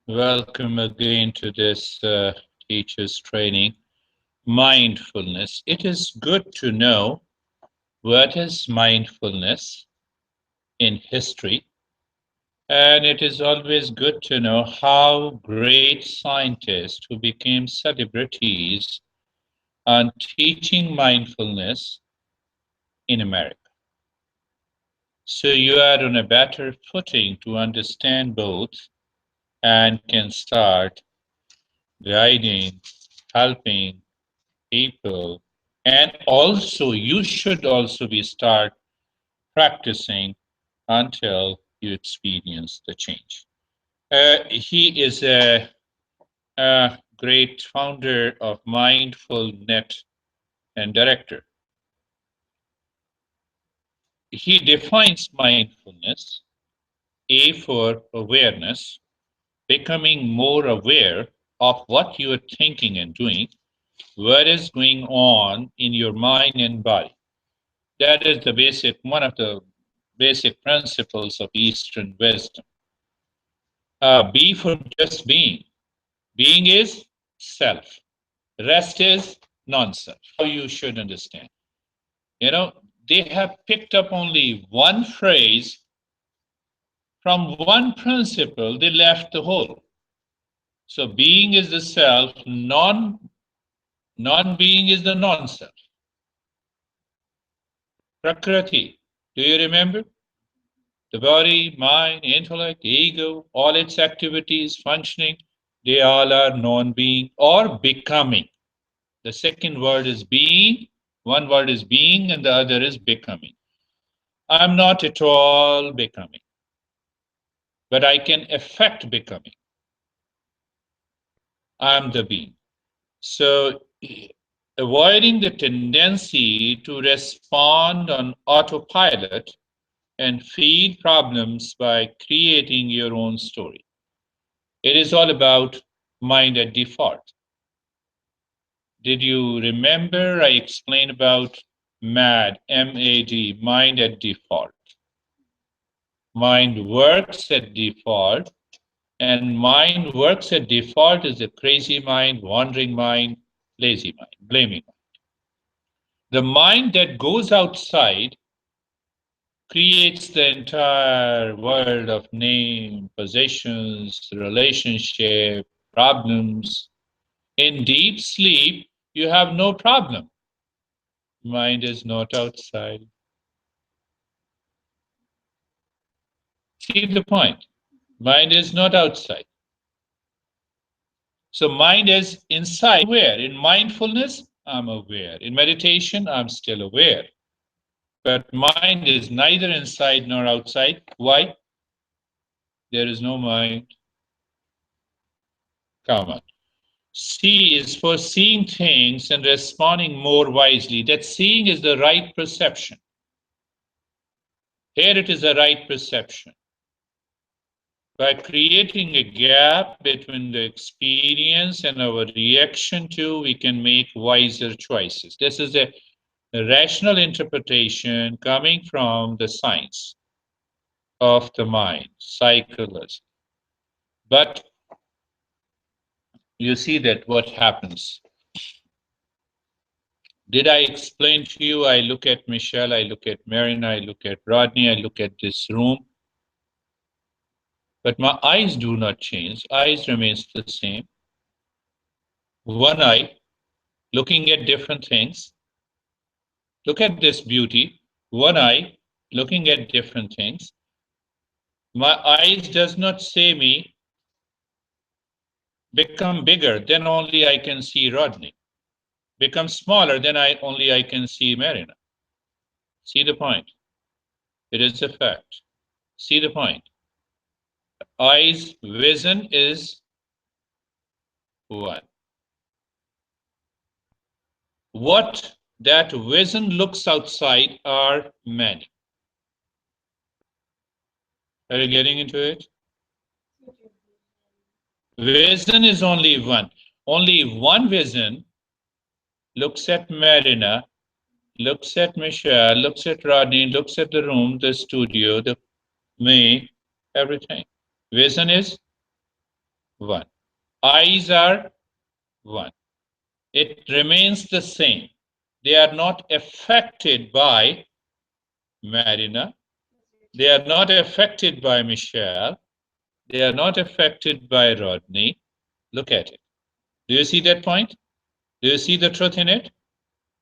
Welcome again to this teacher's training. Mindfulness. It is good to know what is mindfulness in history, and it is always good to know how great scientists who became celebrities are teaching mindfulness in America. So you are on a better footing to understand both and can start guiding, helping people, and also you should also be start practicing until you experience the change. He is a great founder of Mindfulness and director. He defines mindfulness: A for awareness, becoming more aware of what you are thinking and doing, what is going on in your mind and body. That is the basic, one of the basic principles of Eastern wisdom. B for just being. Being is self. Rest is non-self. How you should understand. You know, they have picked up only one phrase from one principle. They left the whole. So being is the self. Non-being is the non-self. Prakriti. Do you remember? The body, mind, intellect, ego, all its activities functioning, they all are non being or becoming. The second word is being, one word is being, and the other is becoming. I'm not at all becoming, but I can affect becoming. I'm the being. So, avoiding the tendency to respond on autopilot and feed problems by creating your own story. It is all about mind at default. Did you remember I explained about MAD, M-A-D, mind at default? Mind works at default, and mind works at default is a crazy mind, wandering mind, lazy mind, blaming mind. The mind that goes outside creates the entire world of name, possessions, relationship, problems. In deep sleep, you have no problem. Mind is not outside. See the point. Mind is not outside. So mind is inside. Aware. In mindfulness, I'm aware. In meditation, I'm still aware. But mind is neither inside nor outside. Why? There is no mind. Come on. See is for seeing things and responding more wisely. That seeing is the right perception. Here it is a right perception. By creating a gap between the experience and our reaction to, we can make wiser choices. This is a rational interpretation coming from the science of the mind, psychology. But you see that what happens. Did I explain to you? I look at Michelle, I look at Marina, I look at Rodney, I look at this room. But my eyes do not change. Eyes remains the same. One eye looking at different things. Look at this beauty. One eye looking at different things. My eyes does not say me become bigger, then only I can see Rodney. Become smaller, then I can see Marina. See the point? It is a fact. See the point? Eyes vision is one. What that vision looks outside are many. Are you getting into it? Vision is only one. Only one vision looks at Marina, looks at Michelle, looks at Rodney, looks at the room, the studio, the me, everything. Vision is one. Eyes are one. It remains the same. They are not affected by Marina. They are not affected by Michelle. They are not affected by Rodney. Look at it. Do you see that point? Do you see the truth in it?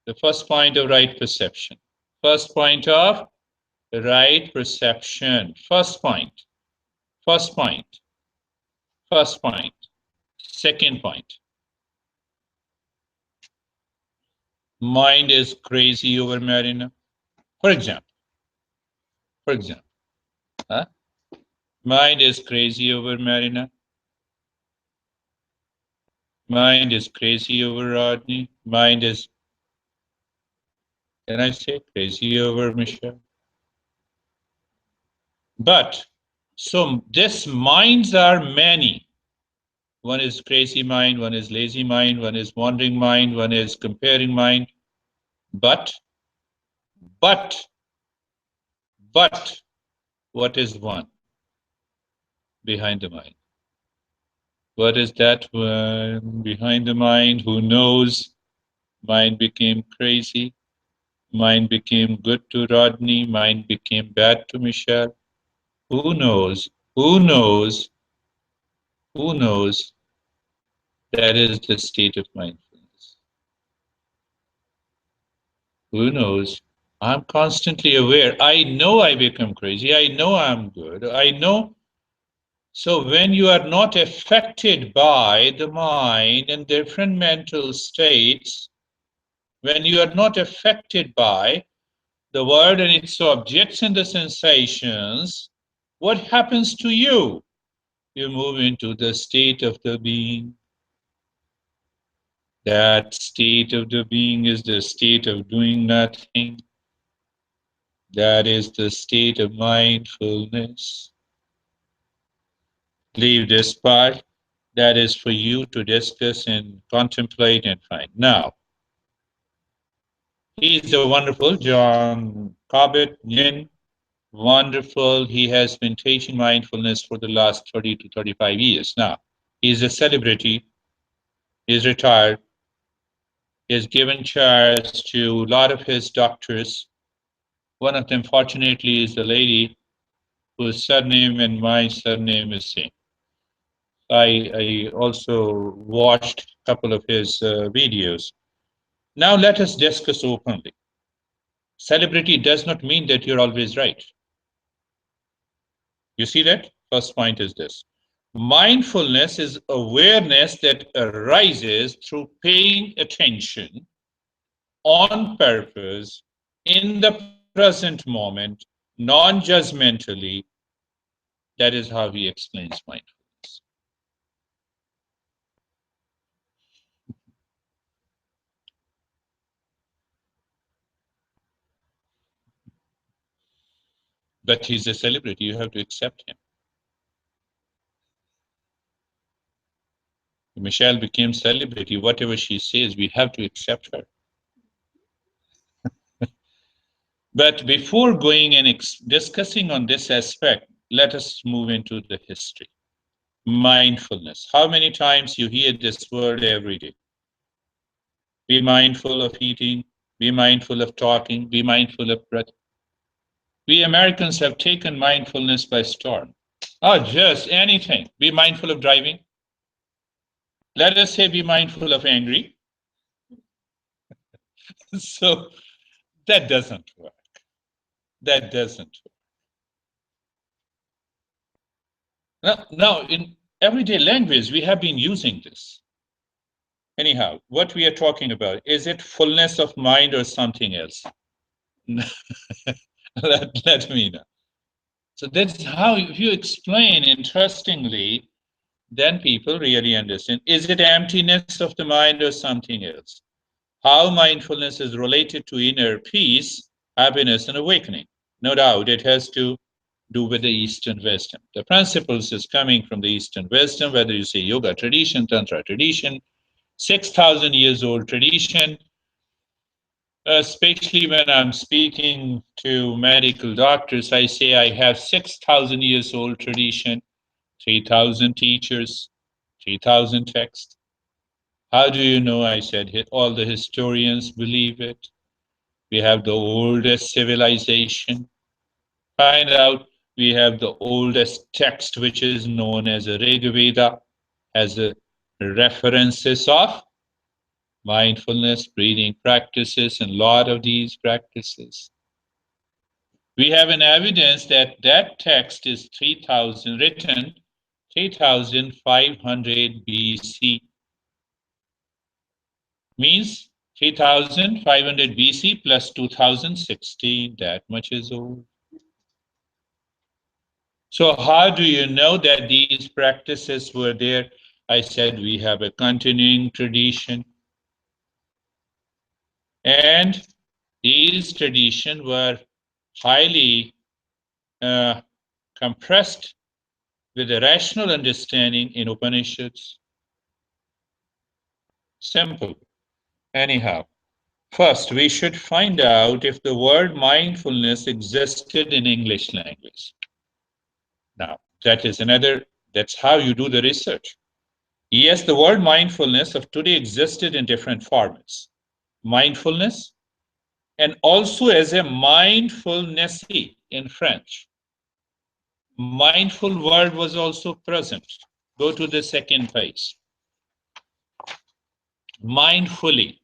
The first point of right perception. First point of right perception. First point. First point. First point. Second point. Mind is crazy over Marina. For example. For example. Huh? Mind is crazy over Marina. Mind is crazy over Rodney. Mind is, can I say, crazy over Michelle? But, so this minds are many. One is crazy mind, one is lazy mind, one is wandering mind, one is comparing mind. But, but, but, what is one behind the mind? What is that one behind the mind? Who knows? Mind became crazy. Mind became good to Rodney. Mind became bad to Michelle. Who knows? Who knows? Who knows? That is the state of mindfulness. Who knows? I'm constantly aware. I know I become crazy. I know I'm good. I know. So when you are not affected by the mind and different mental states, when you are not affected by the world and its objects and the sensations, what happens to you? You move into the state of the being. That state of the being is the state of doing nothing. That is the state of mindfulness. Leave this part. That is for you to discuss and contemplate and find. Now, he's a wonderful John Corbett Yin. Wonderful. He has been teaching mindfulness for the last 30 to 35 years now. He's a celebrity. He's retired. He has given chairs to a lot of his doctors. One of them, fortunately, is the lady whose surname and my surname is same. I also watched a couple of his videos. Now let us discuss openly. Celebrity does not mean that you're always right. You see that? First point is this. Mindfulness is awareness that arises through paying attention on purpose in the present moment, non-judgmentally. That is how he explains mindfulness. But he's a celebrity, you have to accept him. Michelle became celebrity. Whatever she says, we have to accept her. But before going and discussing on this aspect, let us move into the history. Mindfulness. How many times you hear this word every day? Be mindful of eating, be mindful of talking, be mindful of breath. We Americans have taken mindfulness by storm. Oh, just anything. Be mindful of driving. Let us say be mindful of angry. So that doesn't work. That doesn't work. Now, in everyday language, we have been using this. Anyhow, what we are talking about, is it fullness of mind or something else? let me know. So that's how, if you explain interestingly, then people really understand. Is it emptiness of the mind or something else? How mindfulness is related to inner peace, happiness, and awakening. No doubt it has to do with the Eastern wisdom. The principles is coming from the Eastern wisdom, whether you say yoga tradition, tantra tradition, 6,000 years old tradition, especially when I'm speaking to medical doctors, I say I have 6,000 years old tradition, 3,000 teachers. 3,000 texts. How do you know? I said all the historians believe it. We have the oldest civilization. Find out we have the oldest text, which is known as a Rig Veda, as a references of mindfulness, breathing practices, and a lot of these practices. We have an evidence that that text is 3,000 written 3,500 BC. Means 3,500 BC plus 2016, that much is old. So how do you know that these practices were there? I said we have a continuing tradition. And these traditions were highly compressed with a rational understanding in Upanishads. Simple. Anyhow, first we should find out if the word mindfulness existed in English language. Now, that's how you do the research. Yes, the word mindfulness of today existed in different formats. Mindfulness, and also as a mindfulnessy in French. Mindful word was also present. Go to the second page. Mindfully,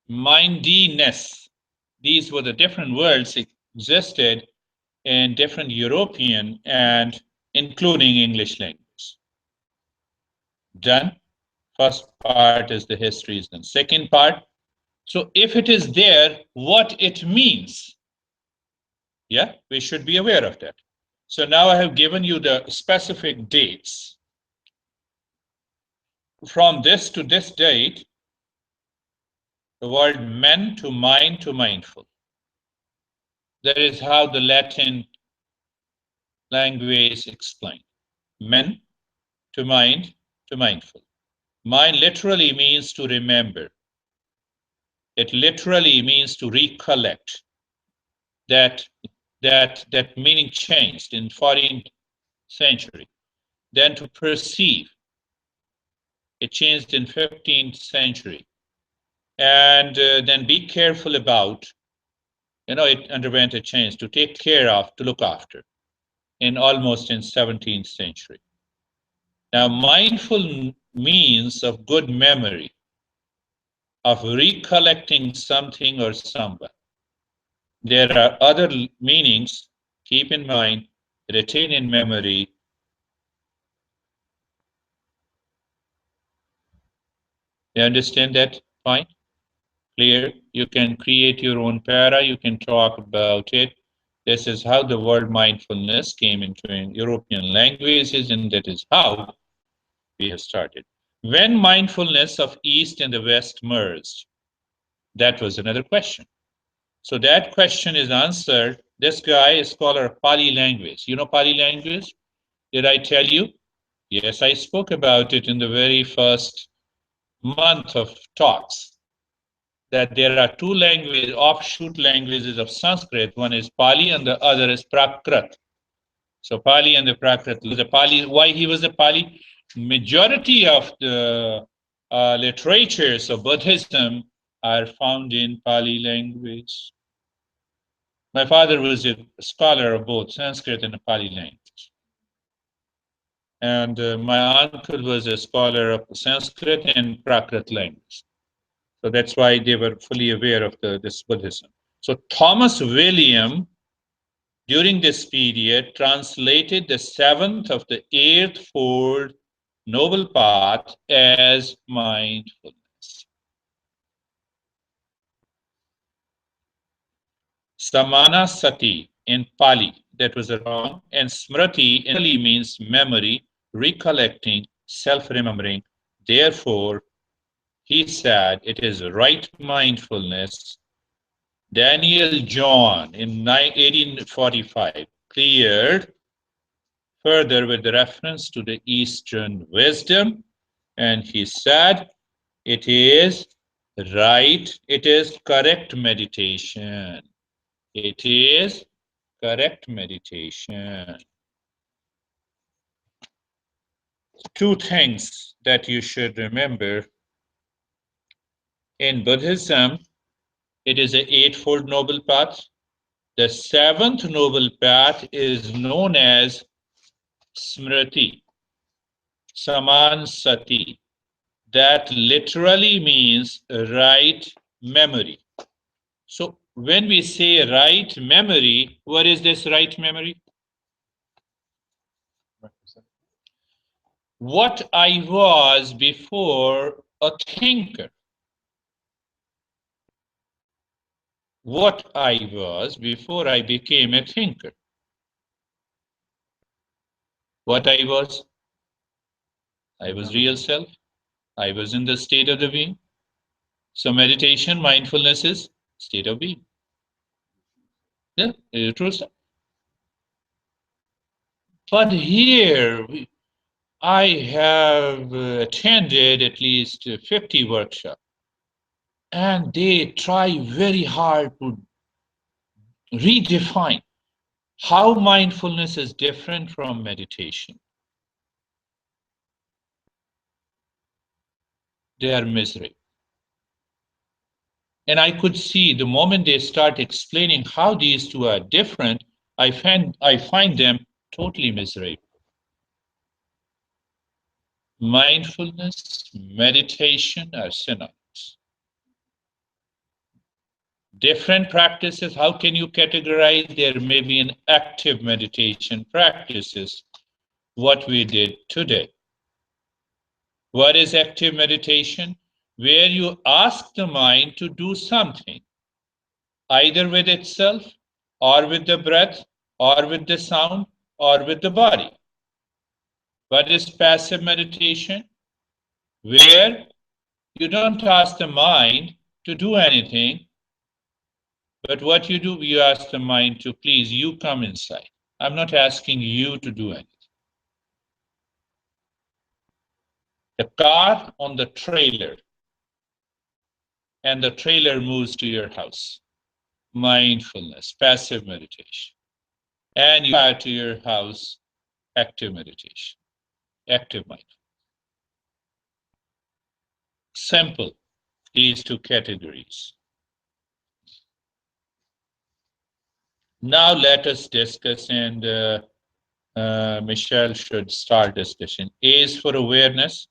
mindiness. These were the different words that existed in different European and including English language. Done. First part is the histories. Then second part. So if it is there, what it means. Yeah, we should be aware of that. So now I have given you the specific dates. From this to this date, the word men to mind to mindful. That is how the Latin language explained. Men to mind to mindful. Mind literally means to remember. It literally means to recollect. That meaning changed in 14th century. Then to perceive. It changed in 15th century. And then be careful about, it underwent a change to take care of, to look after, almost in 17th century. Now, mindful means of good memory, of recollecting something or someone. There are other meanings, keep in mind, retain in memory. You understand that? Fine? Clear? You can create your own para, you can talk about it. This is how the word mindfulness came into European languages, and that is how we have started. When mindfulness of East and the West merged, that was another question. So that question is answered. This guy is scholar of Pali language. You know Pali language? Did I tell you? Yes, I spoke about it in the very first month of talks. That there are two languages, offshoot languages of Sanskrit. One is Pali and the other is Prakrit. So Pali and the Prakrit. The Pali, why he was a Pali? Majority of the literatures of Buddhism are found in Pali language. My father was a scholar of both Sanskrit and Pali language. And my uncle was a scholar of Sanskrit and Prakrit language. So that's why they were fully aware of this Buddhism. So Thomas William, during this period, translated the seventh of the eightfold noble path as mindfulness. Samana Sati in Pali, that was wrong, and Smriti in Pali means memory, recollecting, self-remembering. Therefore, he said it is right mindfulness. Daniel John in 1845 cleared further with reference to the Eastern wisdom, and he said it is right, it is correct meditation. It is correct meditation. two things that you should remember. In Buddhism, it is an eightfold noble path. The seventh noble path is known as Smriti, Saman Sati. That literally means right memory. So when we say right memory, what is this right memory? What I was before a thinker. What I was before I became a thinker. What I was real self. I was in the state of the being. So meditation, mindfulness is state of being. Yeah, true stuff. But here, I have attended at least 50 workshops, and they try very hard to redefine how mindfulness is different from meditation. They are miserable. And I could see the moment they start explaining how these two are different, I find them totally miserable. Mindfulness, meditation are synonyms. Different practices, how can you categorize? There may be an active meditation practices, what we did today. What is active meditation? Where you ask the mind to do something, either with itself, or with the breath, or with the sound, or with the body. What is passive meditation? Where you don't ask the mind to do anything, but what you do, you ask the mind to please, you come inside. I'm not asking you to do anything. The car on the trailer, and the trailer moves to your house. Mindfulness, passive meditation. And you add to your house, active meditation, active mindfulness. Simple, these two categories. Now let us discuss, and Michelle should start discussion. A is for awareness,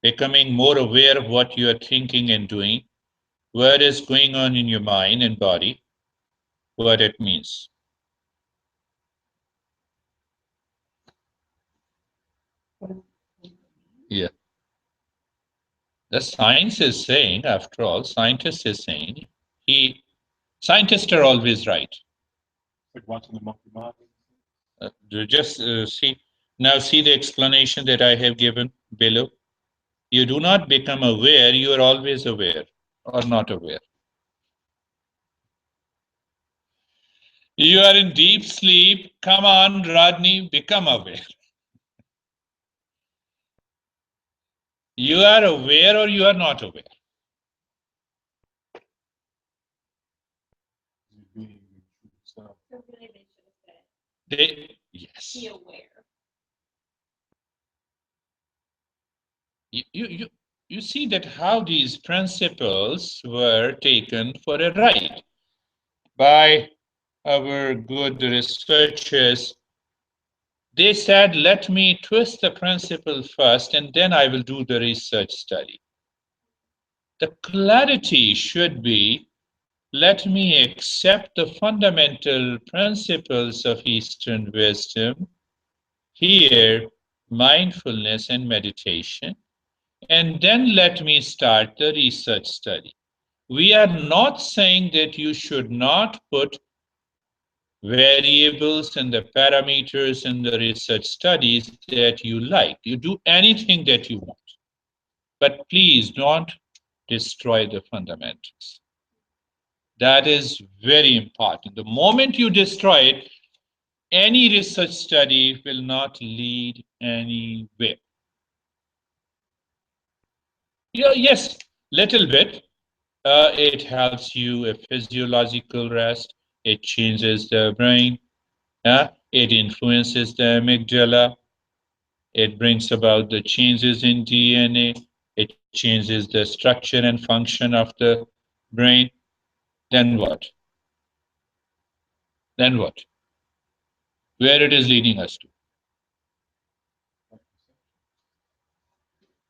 becoming more aware of what you are thinking and doing, what is going on in your mind and body, what it means. Yeah. The science is saying, after all, scientists is saying, scientists are always right. Like watching the monkey mind. Just see, now see the explanation that I have given below. You do not become aware, you are always aware or not aware. You are in deep sleep. Come on, Rodney, become aware. You are aware or you are not aware. Being your true self. Yes. Be aware. You see that how these principles were taken for a ride by our good researchers. They said, let me twist the principle first and then I will do the research study. The clarity should be, let me accept the fundamental principles of Eastern wisdom, here, mindfulness and meditation, and then let me start the research study. We are not saying that you should not put variables and the parameters in the research studies that you like. You do anything that you want, but please don't destroy the fundamentals. That is very important. The moment you destroy it, any research study will not lead anywhere. Yeah, yes, little bit. It helps you a physiological rest. It changes the brain. It influences the amygdala. It brings about the changes in DNA. It changes the structure and function of the brain. Then what? Then what? Where it is leading us to?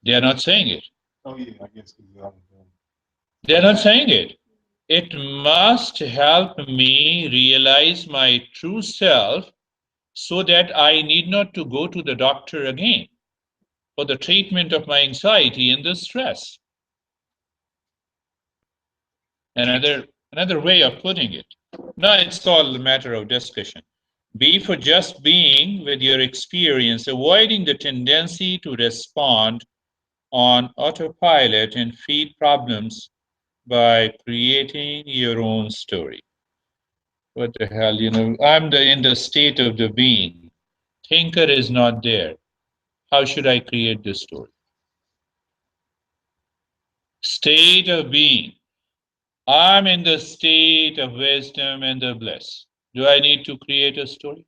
They are not saying it. Oh yeah, I guess because They are not saying it. It must help me realize my true self so that I need not to go to the doctor again for the treatment of my anxiety and the stress. Another way of putting it. No, it's called a matter of discussion. B for just being with your experience, avoiding the tendency to respond on autopilot and feed problems by creating your own story. What the hell, I'm in the state of the being. Thinker is not there. How should I create this story? State of being. I'm in the state of wisdom and the bliss. Do I need to create a story?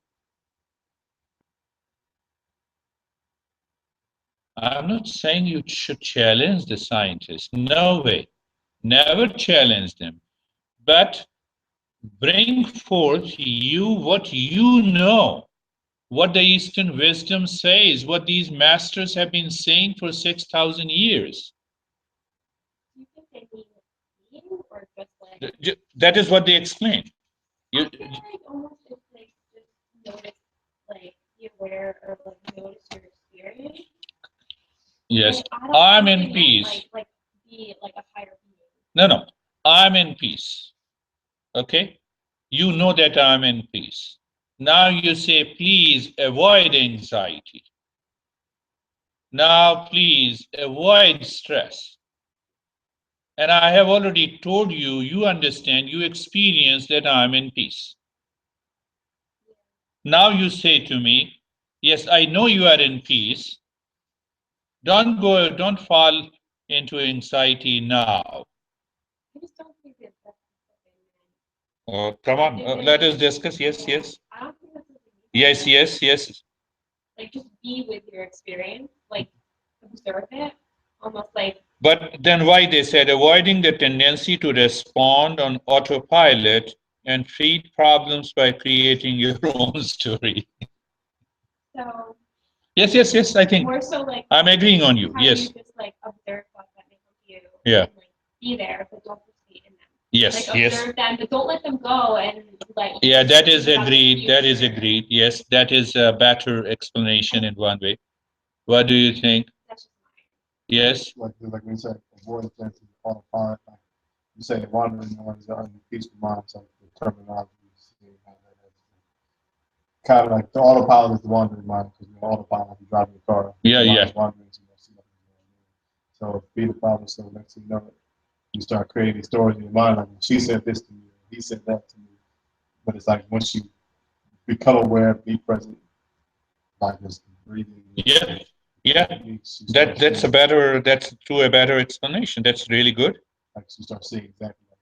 I'm not saying you should challenge the scientists. No way. Never challenge them. But bring forth what you know, what the Eastern wisdom says, what these masters have been saying for 6,000 years. You think they mean being or just like That is what they explain. I You, feel like almost if they just notice like be aware or like notice your experience. yes, Like I don't I'm think in they meant peace. like be like a higher being. No, no, I'm in peace. Okay? You know that I'm in peace. Now you say, please avoid anxiety. Now, please avoid stress. And I have already told you, you understand, you experience that I'm in peace. Now you say to me, yes, I know you are in peace. Don't fall into anxiety now. I just don't think that that's what they Oh, come on, let us discuss. meant. Yes, yes. I don't think that's what they mean. Yes, yes, yes. Like just be with your experience, like observe it, almost like But then why they said avoiding the tendency to respond on autopilot and treat problems by creating your own story. so Yes, yes, yes. I think more so like I'm agreeing on you. how Yes. you just like observe thoughts that may come to you. Yeah. And, like be there, but don't participate in them. Yes, Like yes. observe them, but don't let them go and like Yeah, that is think about the agreed. That is future. agreed. Yes, that is a better explanation in one way. What do you think? That's just mine. Yes. like when you say avoid things autopilot, like you say wandering minds are in peaceful minds, like the terminology you see how that is. Kind of like the autopilot is the wandering mind because autopilot you're driving your car, Yeah, your yeah. mind's wandering, so you don't see nothing going on. So be the problem, so next thing you know it, you start creating stories in your mind like she said this to me, he said that to me. But it's like once you become aware, be present, like just breathing, Yeah. Yeah. techniques, you That start that's a seeing, better that's to a better explanation. That's really good. like you start seeing exactly like,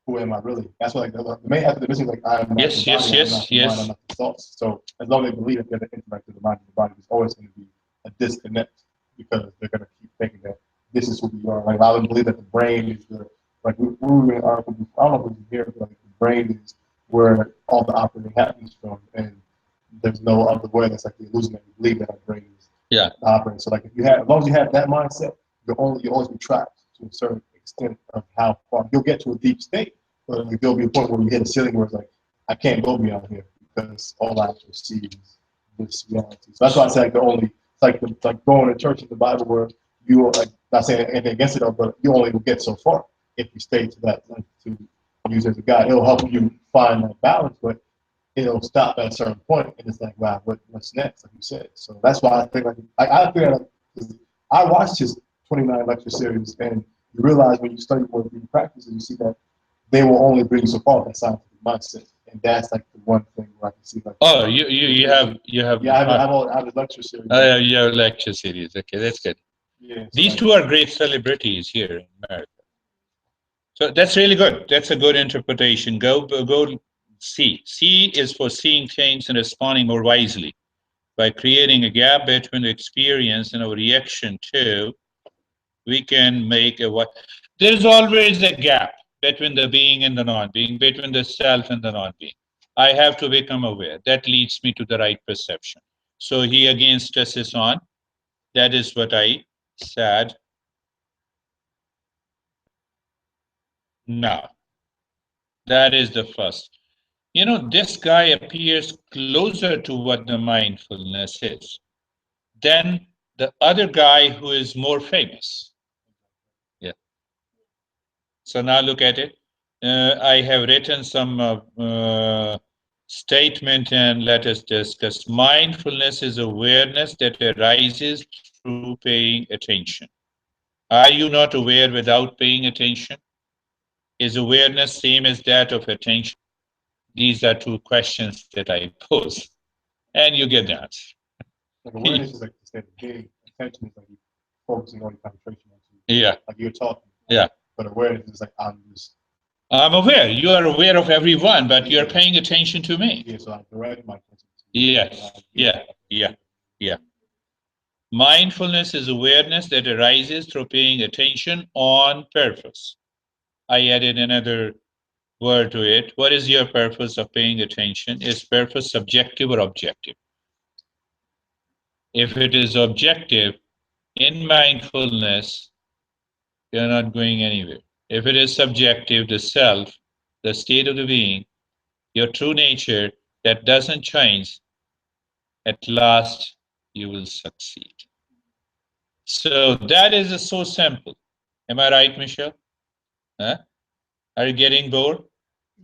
who am I really? That's what like the main after the mission is like I am not the Yes, yes, body, I am yes, not the mind, I'm yes. not the thoughts. So as long as they believe that they're going to interact with the mind and the body, there's always going to be a disconnect because they're going to keep thinking that this is who we are. Like a lot of them believe that the brain is the like we were in an article. I don't know if it was here, but like the brain is where all the operating happens from, and there's no other way. That's like the illusion that we believe that our brain is Yeah. operating. So like if you have, as long as you have that mindset, you'll always be trapped to a certain extent of how far you'll get to a deep state. But like, there'll be a point where you hit a ceiling where it's like I can't go beyond here because all I actually see is this reality. So that's why I say like the only it's like going to church in the Bible where you are like not saying anything against it, but you only will get so far if you stay to that like to use as a guide. It'll help you find that balance, but it'll stop at a certain point, and it's like, wow, what's next? Like you said. So that's why I think like I feel like I watched his 29 lecture series, and you realize when you study more of the practices, you see that they will only bring you so far with that scientific mindset, and that's like the one thing where I can see like. Oh, you have Yeah, I have a lecture series. you have lecture series. Okay, that's good. Yeah, so These like, two are great celebrities here in America. So that's really good. That's a good interpretation. Go see. See is for seeing things and responding more wisely. By creating a gap between the experience and our reaction to, we can make a what? There's always a gap between the being and the non-being, between the self and the non-being. I have to become aware. That leads me to the right perception. So he again stresses on. That is what I said. Now, that is the first. This guy appears closer to what the mindfulness is than the other guy who is more famous. Yeah. So now look at it. I have written some statement and let us discuss. Mindfulness is awareness that arises through paying attention. Are you not aware without paying attention? Is awareness same as that of attention? These are two questions that I pose, and you get the answer. Like awareness is like the state of being. Attention is like you focusing on your concentration on something. Yeah, Like you're talking. yeah. But awareness is like I'm aware. You are aware of everyone, but you're paying attention to me. yeah, so I direct my attention to you. Yes, yeah, yeah, yeah. Mindfulness is awareness that arises through paying attention on purpose. I added another word to it. What is your purpose of paying attention? Is purpose subjective or objective? If it is objective, in mindfulness, you're not going anywhere. If it is subjective, the self, the state of the being, your true nature that doesn't change, at last you will succeed. So that is so simple. Am I right, Michelle? Huh? Are you getting bored?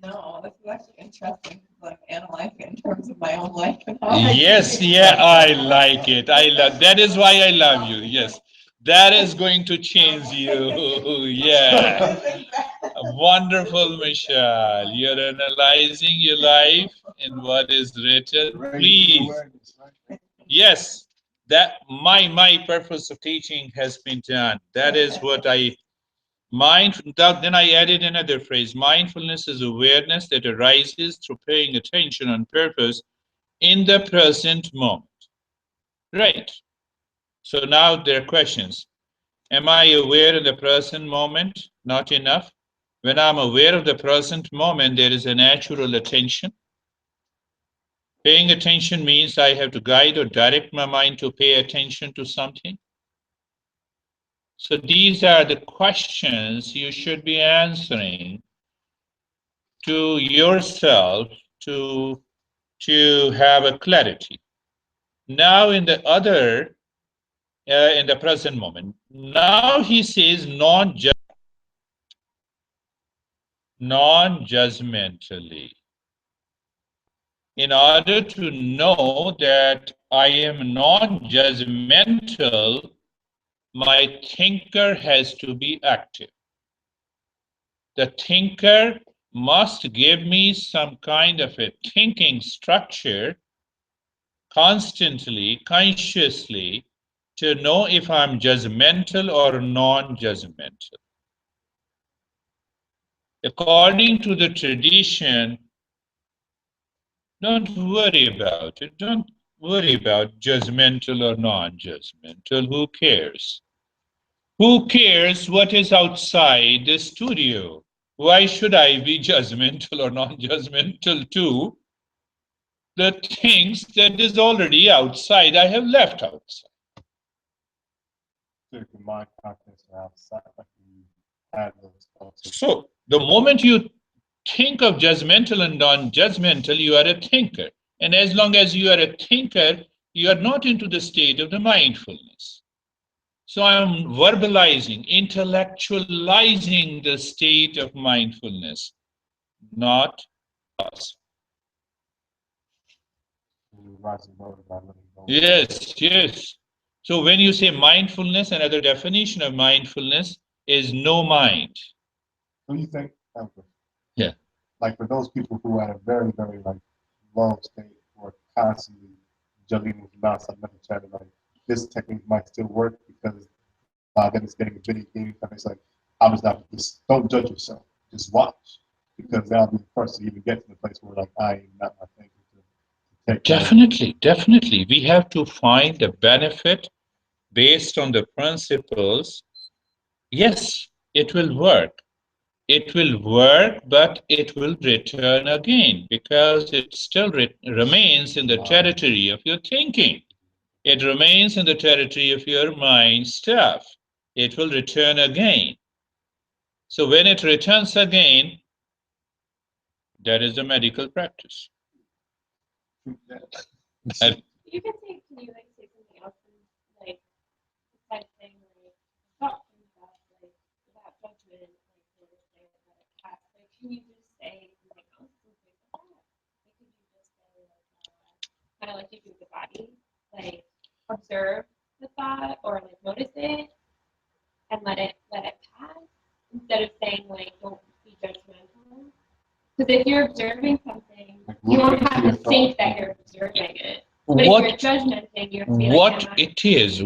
No, this is actually interesting because I'm analyzing it in terms of my own life and how Yes, yeah, I like it. I love that is why I love you. Yes. That is going to change you. Yeah. Wonderful, Michelle. You're analyzing your life and what is written. Please. Yes. That my purpose of teaching has been done. That is what I then I added another phrase. Mindfulness is awareness that arises through paying attention on purpose in the present moment. Right. So now there are questions. Am I aware of the present moment? Not enough. When I'm aware of the present moment, there is a natural attention. Paying attention means I have to guide or direct my mind to pay attention to something. So these are the questions you should be answering to yourself to have a clarity. Now in the present moment. Now he says non-judgmentally. In order to know that I am non-judgmental, my thinker has to be active. The thinker must give me some kind of a thinking structure constantly, consciously, to know if I'm judgmental or non-judgmental. According to the tradition, don't worry about it. Don't worry about judgmental or non-judgmental. Who cares? Who cares what is outside the studio? Why should I be judgmental or non-judgmental to the things that is already outside? I have left outside. So the moment you think of judgmental and non-judgmental, you are a thinker. And as long as you are a thinker, you are not into the state of the mindfulness. So I'm verbalizing, intellectualizing the state of mindfulness, not us. Yes, yes. So when you say mindfulness, another definition of mindfulness is no mind. What do you think? Yeah. Like for those people who are at a very, very like low state or constantly juggling with nonstop mental chatter, like this technique might still work because then it's getting a video game. And it's like, I was not just don't judge yourself, just watch because that'll be the first to even get to the place where like I am not my thinking to Definitely, definitely. We have to find the benefit based on the principles. Yes, it will work. It will work, but it will return again because it still remains in the territory of your thinking. It remains in the territory of your mind stuff. It will return again. So when it returns again, that is a medical practice. That- You can say, can you like say something else and like besides saying like thought comes up like without judgment, like notice it, let it pass. Like can you just say something else in place of that? Like could you just say like kind of like you do with the body, like observe the thought or like notice it and let it pass instead of saying like don't be judgmental. Because if you're observing something, you won't have to think that you're observing it. But if you're judgmenting, you have to be like,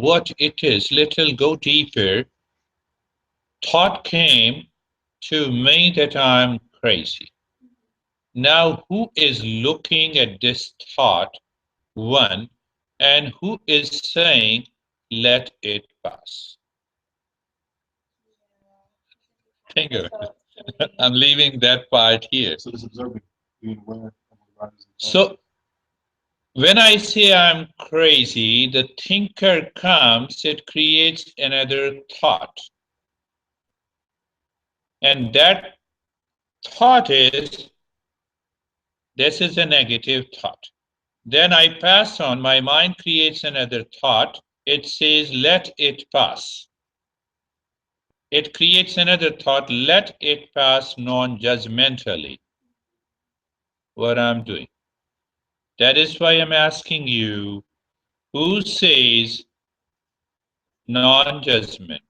what it is, little go deeper. Thought came to me that I'm crazy. Now, who is looking at this thought, one, and who is saying, let it pass? Think of it. I'm leaving that part here. So this observing, being aware of what arises. So when I say I'm crazy, the thinker comes, it creates another thought. And that thought is, this is a negative thought. Then I pass on, my mind creates another thought. It says, let it pass. It creates another thought, let it pass non judgmentally. What I'm doing. That is why I'm asking you, who says non judgmental?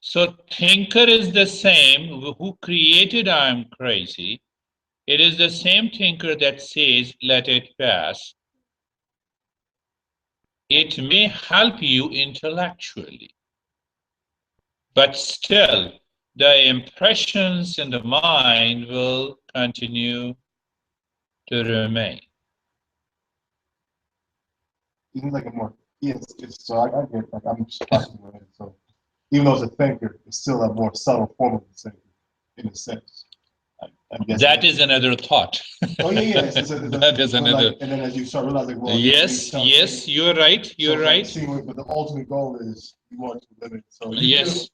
So, thinker is the same who created I am crazy. It is the same thinker that says, let it pass. It may help you intellectually, but still, the impressions in the mind will continue to remain. Even like a more, yes, it's, so I get, like, I'm just processing my head, so even though it's a thinker, it's still a more subtle form of the thinker, in a sense. I guess That is another thought. Oh yeah, That is another. Like, and then as you start realizing, well, yes, yes, you're right. You're right. But the ultimate goal is you want to limit. So you Yes.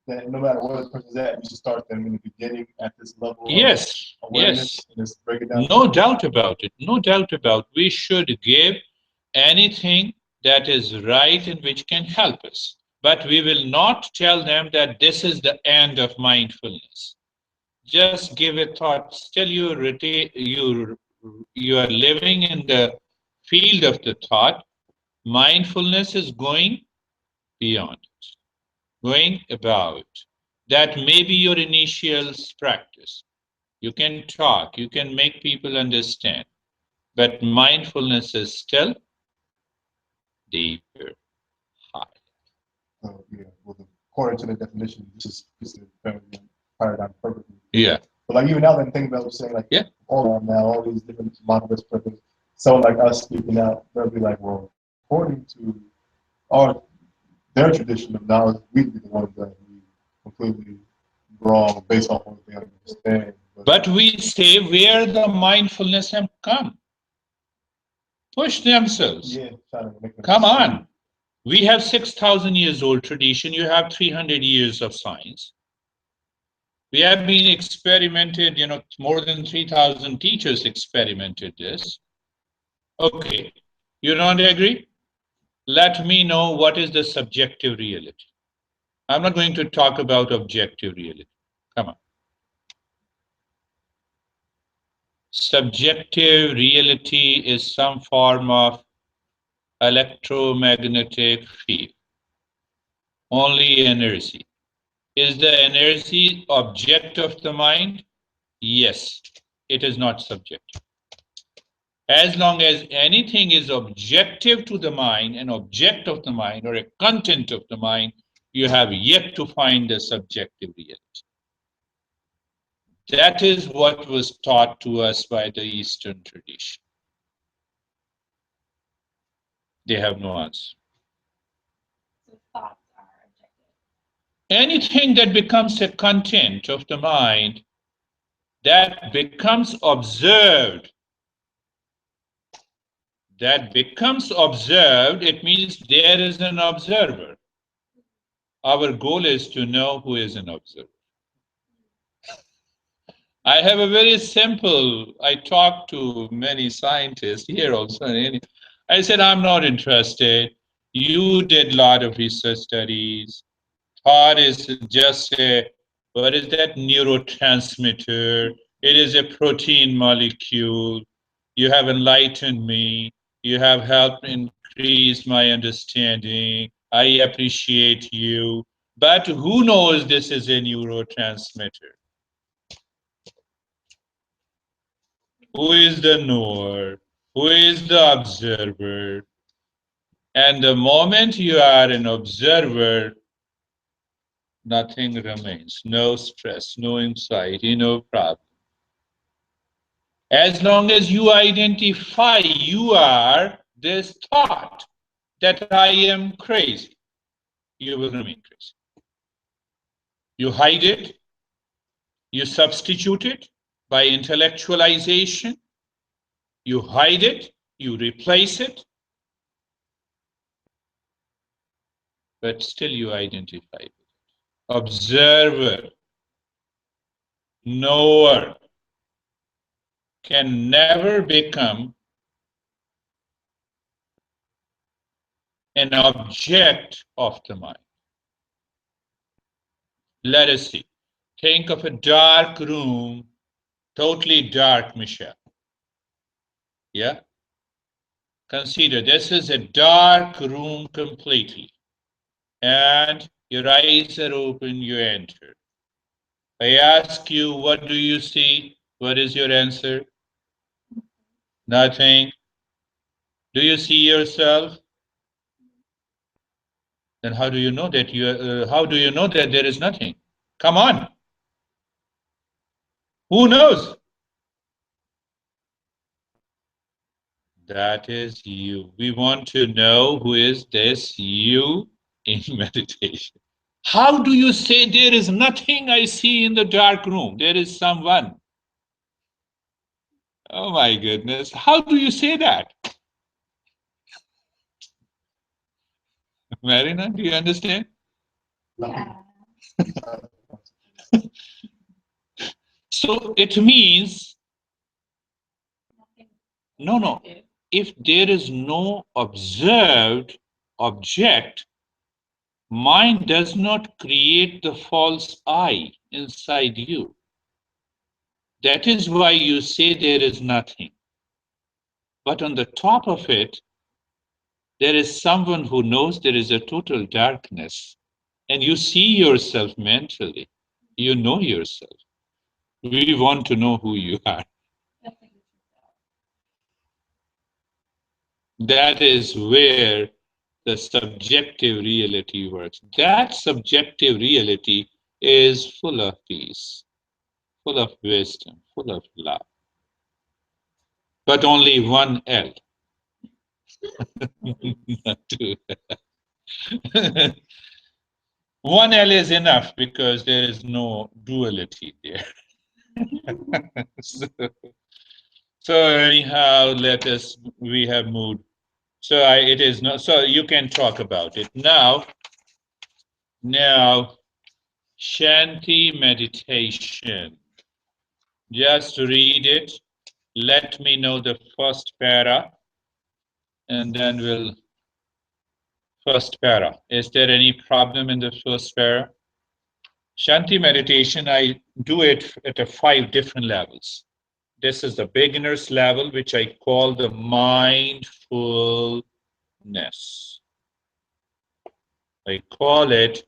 feel that no matter where the person's at, you should start them in the beginning at this level Yes, of awareness yes. and just break it down. No doubt about it. No doubt about. We should give anything that is right and which can help us. But we will not tell them that this is the end of mindfulness. Just give a thought. Still, you are living in the field of the thought. Mindfulness is going beyond it, going about. That may be your initial practice. You can talk, you can make people understand, but mindfulness is still deeper, higher. Yeah, well, according to the definition, this is a paradigm perfectly. Yeah. But like even now, then think about saying like, Yeah. all these different monoliths, purpose. Someone like us speaking out, they'll be like, well, according to our their tradition of knowledge, we'd be the ones that we completely wrong based off of what they understand. But we say where the mindfulness have come. Push themselves. Yeah, trying to make them Come see. on. We have 6,000 years old tradition. You have 300 years of science. We have been experimented, more than 3,000 teachers experimented this. Okay. You don't agree? Let me know what is the subjective reality. I'm not going to talk about objective reality. Come on. Subjective reality is some form of electromagnetic field. Only energy. Is the energy object of the mind? Yes, it is not subjective. As long as anything is objective to the mind, an object of the mind, or a content of the mind, you have yet to find the subjective reality. That is what was taught to us by the Eastern tradition. They have no answer. So thoughts are objective. Anything that becomes a content of the mind that becomes observed, it means there is an observer. Our goal is to know who is an observer. I have a very simple, I talk to many scientists here also. I said, I'm not interested. You did a lot of research studies. Thought is just a, what is that, neurotransmitter? It is a protein molecule. You have enlightened me. You have helped increase my understanding. I appreciate you. But who knows this is a neurotransmitter? Who is the knower? Who is the observer? And the moment you are an observer, nothing remains. No stress, no anxiety, no problem. As long as you identify you are this thought that I am crazy, you will remain crazy. You hide it, you substitute it by intellectualization, you hide it, you replace it, but still you identify it. Observer, knower can never become an object of the mind. Let us see. Think of a dark room, totally dark, Michelle. Yeah? Consider this is a dark room completely. And your eyes are open, you enter. I ask you, what do you see? What is your answer? Nothing. Do you see yourself? Then how do you know that how do you know that there is nothing? Come on. Who knows? That is you. We want to know who is this you in meditation. How do you say there is nothing I see in the dark room? There is someone. Oh my goodness. How do you say that? Marina, do you understand? Yeah. So it means, Nothing no. objective. If there is no observed object, mind does not create the false I inside you. That is why you say there is nothing. But on the top of it, there is someone who knows there is a total darkness. And you see yourself mentally. You know yourself. We want to know who you are. That's a good yourself. That is where the subjective reality works. That subjective reality is full of peace, full of wisdom, full of love. But only one L, not two. One L is enough because there is no duality there. so, so anyhow, we have moved. So it is not, so you can talk about it. Now, Shanti meditation. Just read it. Let me know the first para, and then we'll, first para. Is there any problem in the first para? Shanti meditation, I do it at 5 different levels. This is the beginner's level, which I call the mindfulness. I call it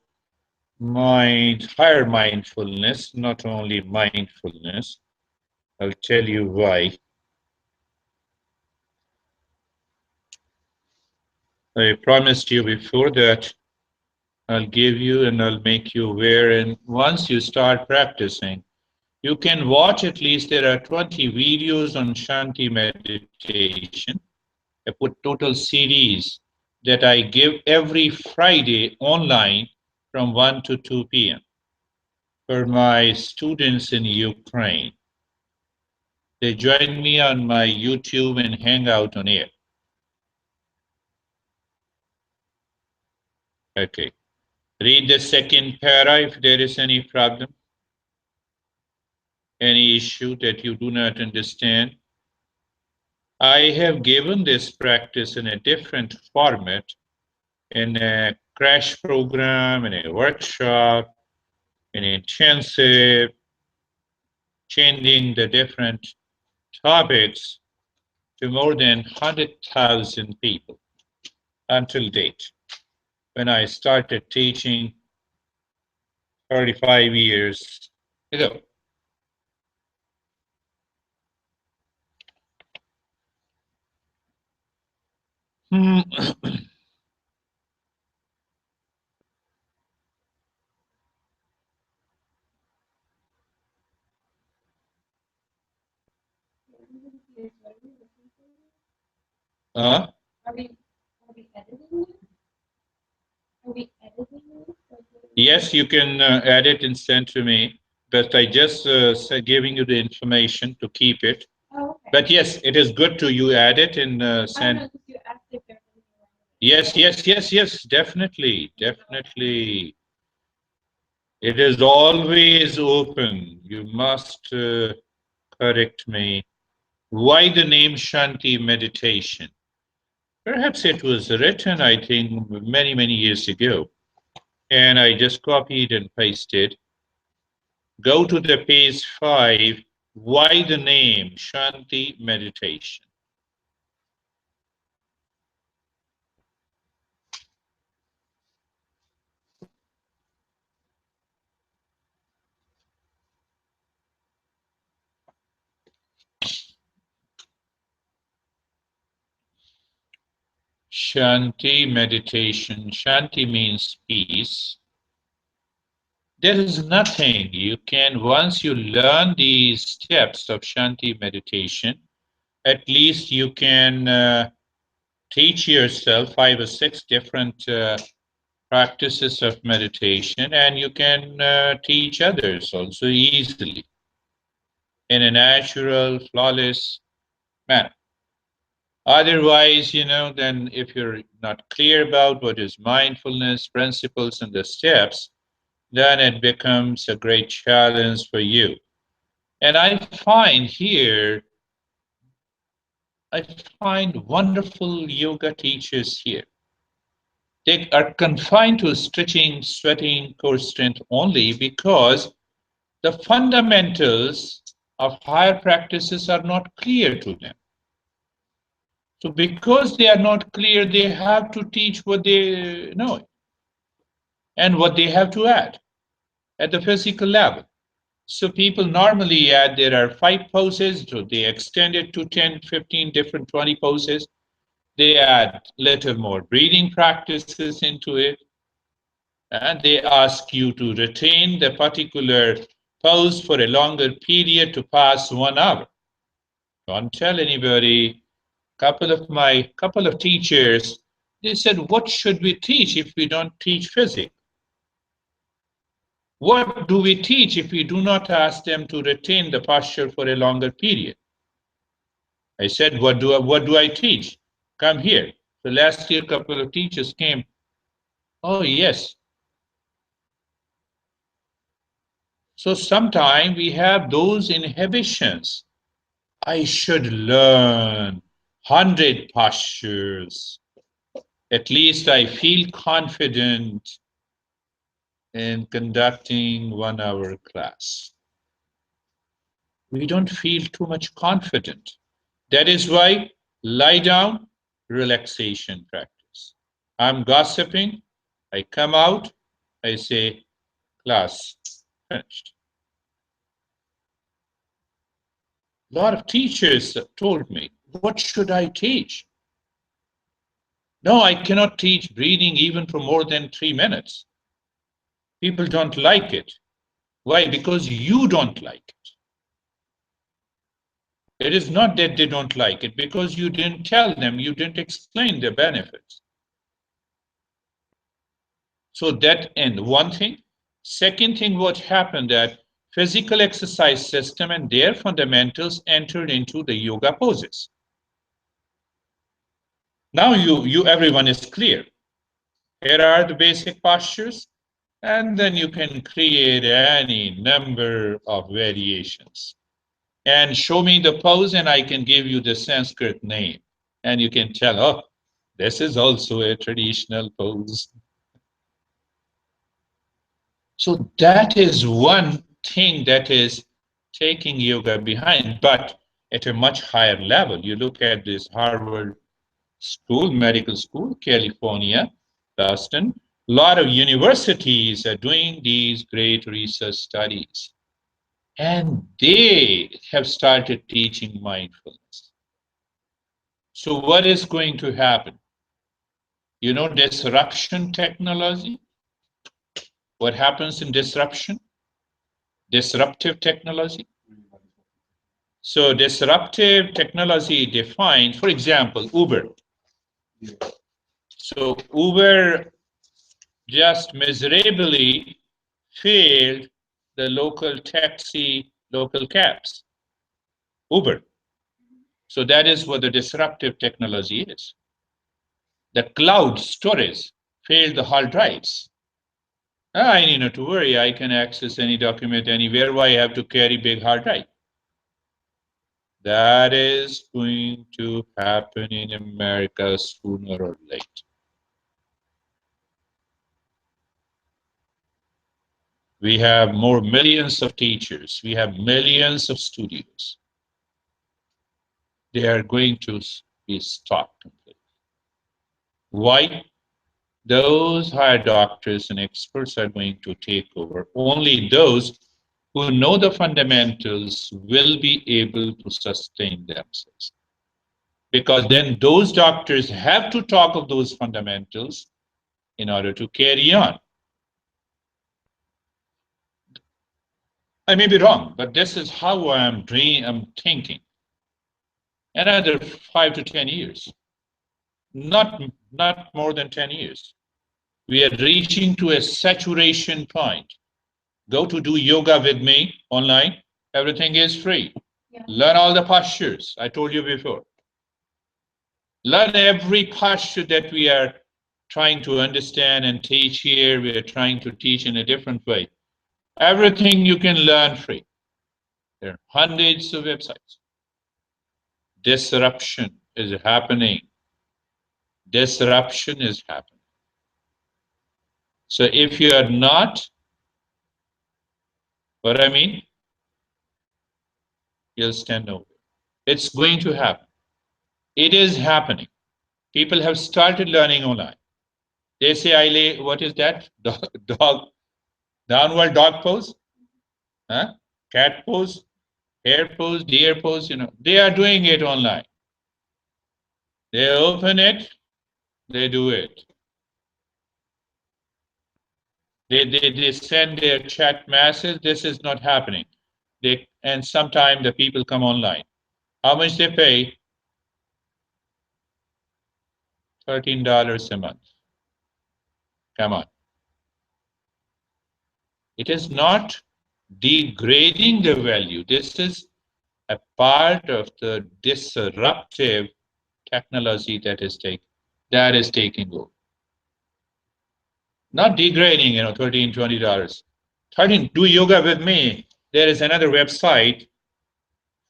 higher mindfulness, not only mindfulness. I'll tell you why. I promised you before that I'll give you and I'll make you aware. And once you start practicing, You can watch at least, there are 20 videos on Shanti meditation, a total series that I give every Friday online from 1 to 2 p.m. for my students in Ukraine. They join me on my YouTube and hang out on air. Okay. Read the second para if there is any problem, any issue that you do not understand. I have given this practice in a different format, in a crash program, in a workshop, in intensive, changing the different topics to more than 100,000 people until date. When I started teaching 35 years ago. Hmm. Uh, Are we editing it? Are we editing it? yes, you can add it and send to me, but I just giving you the information to keep it. Oh, okay. But yes, it is good to you add it and I don't send. know if you asked if there's anything wrong with it. Yes, yes, yes, yes, definitely, definitely. It is always open. You must correct me. Why the name Shanti meditation? Perhaps it was written, I think, many, many years ago, and I just copied and pasted. Go to the page 5. Why the name Shanti meditation? Shanti meditation. Shanti means peace. There is nothing you can, once you learn these steps of Shanti meditation, at least you can teach yourself 5 or 6 different practices of meditation, and you can teach others also easily in a natural, flawless manner. Otherwise, then if you're not clear about what is mindfulness, principles, and the steps, then it becomes a great challenge for you. And I find wonderful yoga teachers here. They are confined to stretching, sweating, core strength only because the fundamentals of higher practices are not clear to them. So because they are not clear, they have to teach what they know and what they have to add at the physical level. So people normally add, there are 5 poses, so they extend it to 10, 15, different 20 poses. They add little more breathing practices into it, and they ask you to retain the particular pose for a longer period to pass 1 hour. Don't tell anybody. Couple of teachers, they said, what should we teach if we don't teach physics? What do we teach if we do not ask them to retain the posture for a longer period? I said, what do I teach? Come here. So last year, a couple of teachers came. Oh yes. So sometimes we have those inhibitions. I should learn 100 postures. At least I feel confident in conducting 1 hour class. We don't feel too much confident. That is why lie down, relaxation practice. I'm gossiping, I come out, I say, class finished. A lot of teachers told me, what should I teach? No, I cannot teach breathing even for more than 3 minutes. People don't like it. Why? Because you don't like it. It is not that they don't like it, because you didn't tell them, you didn't explain the benefits. So that end, one thing. Second thing, what happened that physical exercise system and their fundamentals entered into the yoga poses. Now everyone is clear. Here are the basic postures, and then you can create any number of variations. And show me the pose, and I can give you the Sanskrit name. And you can tell, oh, this is also a traditional pose. So that is one thing that is taking yoga behind, but at a much higher level. You look at this Harvard School, medical school, California, Boston. A lot of universities are doing these great research studies. And they have started teaching mindfulness. So what is going to happen? You know, disruption technology? What happens in disruption? Disruptive technology. So disruptive technology defines, for example, Uber. So Uber just miserably failed the local taxi, local cabs. Uber. So that is what the disruptive technology is. The cloud storage failed the hard drives. I need not to worry. I can access any document anywhere. Why I have to carry big hard drive? That is going to happen in America sooner or later. We have more millions of teachers. We have millions of studios. They are going to be stopped completely. Why? Those higher doctors and experts are going to take over. Only those who know the fundamentals will be able to sustain themselves. Because then those doctors have to talk of those fundamentals in order to carry on. I may be wrong, but this is how I'm thinking. Another 5 to 10 years, not more than 10 years, we are reaching to a saturation point. Go to do yoga with me online. Everything is free. Yeah. Learn all the postures. I told you before. Learn every posture that we are trying to understand and teach here. We are trying to teach in a different way. Everything you can learn free. There are hundreds of websites. Disruption is happening. Disruption is happening. So if you are not, what I mean, you'll stand over. It's going to happen. It is happening. People have started learning online. They say, I lay, what is that? Dog, downward dog pose, huh? Cat pose, hare pose, deer pose, they are doing it online. They open it, they do it. They send their chat message, this is not happening. And sometimes the people come online. How much they pay? $13 a month. Come on. It is not degrading the value. This is a part of the disruptive technology that is taking over. Not degrading, $13, $20. 13, do yoga with me. There is another website,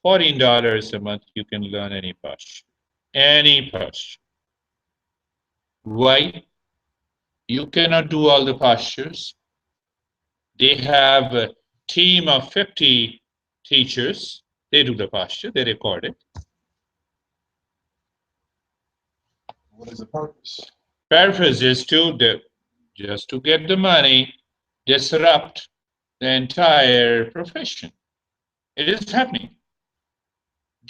$14 a month. You can learn any posture. Any posture. Why? You cannot do all the postures. They have a team of 50 teachers. They do the posture, they record it. What is the purpose? Purpose is just to get the money, disrupt the entire profession. It is happening.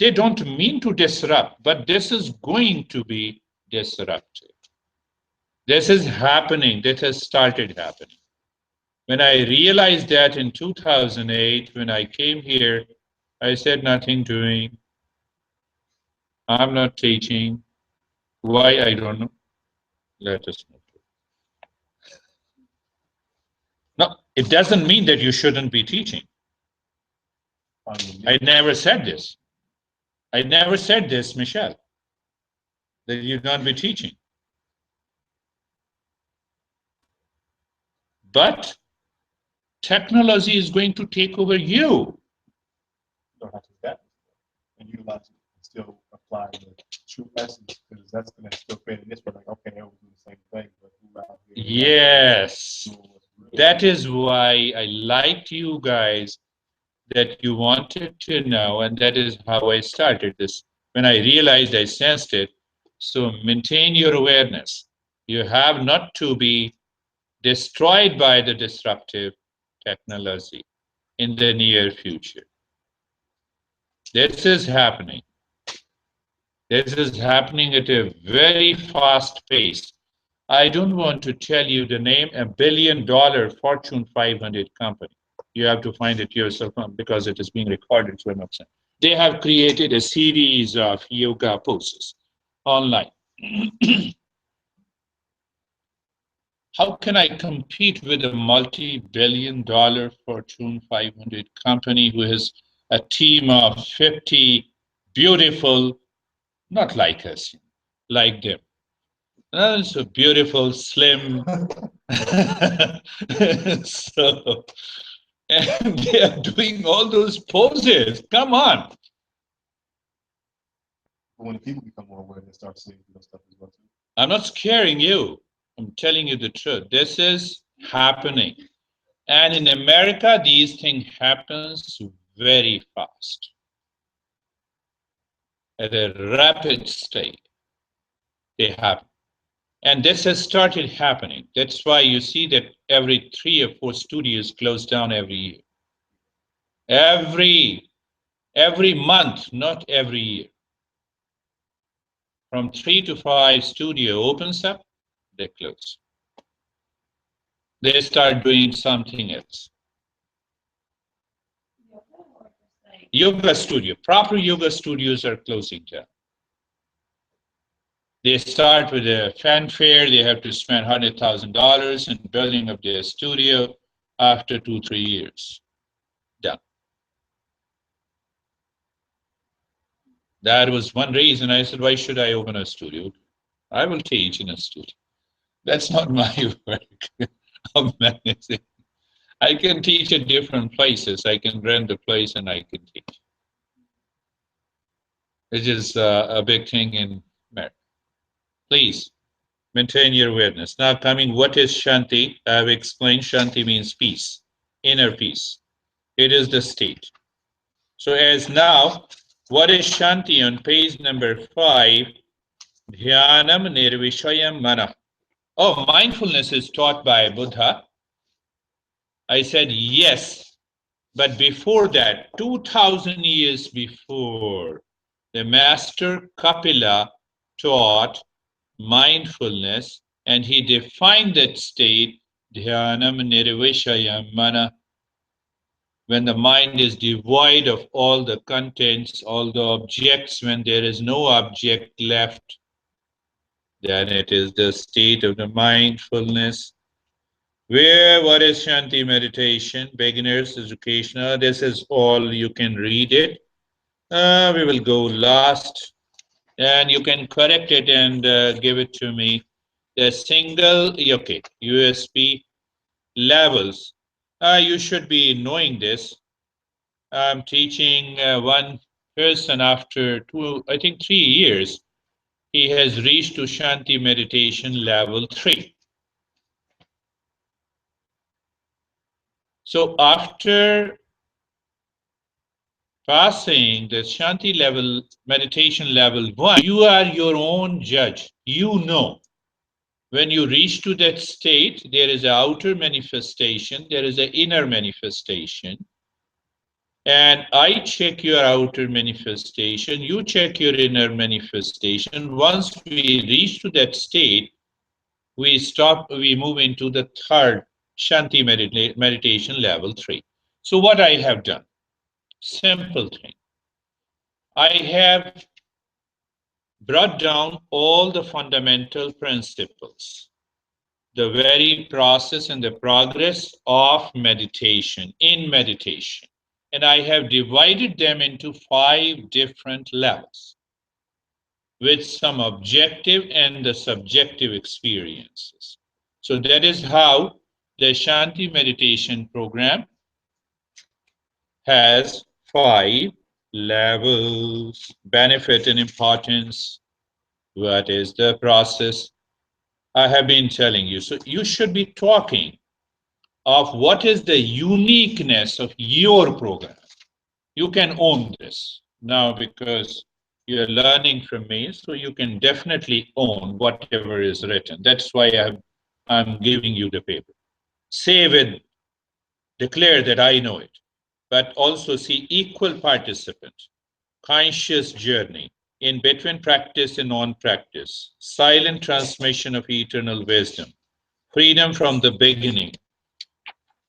They don't mean to disrupt, but this is going to be disruptive. This is happening. This has started happening. When I realized that in 2008, when I came here, I said nothing doing. I'm not teaching. Why? I don't know. Let us know. No, it doesn't mean that you shouldn't be teaching. I never said this. I never said this, Michelle, that you not be teaching. But technology is going to take over you. Don't have to adapt and utilize it and still apply the true essence, because that's going to still create an for like, okay, I was doing the same thing, but who out here? Yes. That is why I liked you guys, that you wanted to know, and that is how I started this. When I realized, I sensed it. So maintain your awareness. You have not to be destroyed by the disruptive technology in the near future. This is happening. This is happening at a very fast pace. I don't want to tell you the name, $1 billion Fortune 500 company. You have to find it yourself because it is being recorded, so I'm not saying. They have created a series of yoga poses online. How can I compete with a multi-billion-dollar Fortune 500 company who has a team of 50 beautiful, not like us, like them? So beautiful, slim. So, and they are doing all those poses. Come on. But when the people become more aware, they start seeing those stuff as well too. I'm not scaring you. I'm telling you the truth. This is happening. And in America, these things happens very fast, at a rapid state. They happen. And this has started happening. That's why you see that every 3 or 4 studios close down every year. Every month, not every year. From 3 to 5 studio opens up, they close. They start doing something else. Yoga studio, proper yoga studios are closing down. They start with a fanfare. They have to spend $100,000 in building up their studio. After 2, 3 years, done. That was one reason I said, why should I open a studio? I will teach in a studio. That's not my work of managing. I can teach at different places. I can rent a place and I can teach. Which is a big thing in America. Please maintain your awareness. Now, coming, what is Shanti? I have explained Shanti means peace, inner peace. It is the state. So, as now, what is Shanti on page number 5? Dhyanam nirvishayam mana. Oh, mindfulness is taught by Buddha. I said yes, but before that, 2000 years before, the master Kapila taught mindfulness, and he defined that state, dhyanam nirvishayam mana, when the mind is devoid of all the contents, all the objects, when there is no object left, then it is the state of the mindfulness. Where, what is Shanti meditation? Beginners, educational, this is all, you can read it. We will go last, and you can correct it and give it to me. The single, okay, USB levels. You should be knowing this. I'm teaching one person after I think 3 years. He has reached to Shanti meditation level 3. So after passing the Shanti level, meditation level 1, you are your own judge. You know. When you reach to that state, there is an outer manifestation, there is an inner manifestation. And I check your outer manifestation, you check your inner manifestation. Once we reach to that state, we move into the third Shanti meditation level 3. So what I have done, simple thing. I have brought down all the fundamental principles, the very process and the progress of meditation, in meditation. And I have divided them into 5 different levels with some objective and the subjective experiences. So that is how the Shanti meditation program has 5 levels: benefit and importance. What is the process? I have been telling you. So you should be talking of what is the uniqueness of your program. You can own this now because you're learning from me, so you can definitely own whatever is written. That's why I'm giving you the paper. Say with, declare that I know it, but also see equal participant, conscious journey in between practice and non-practice, silent transmission of eternal wisdom, freedom from the beginning.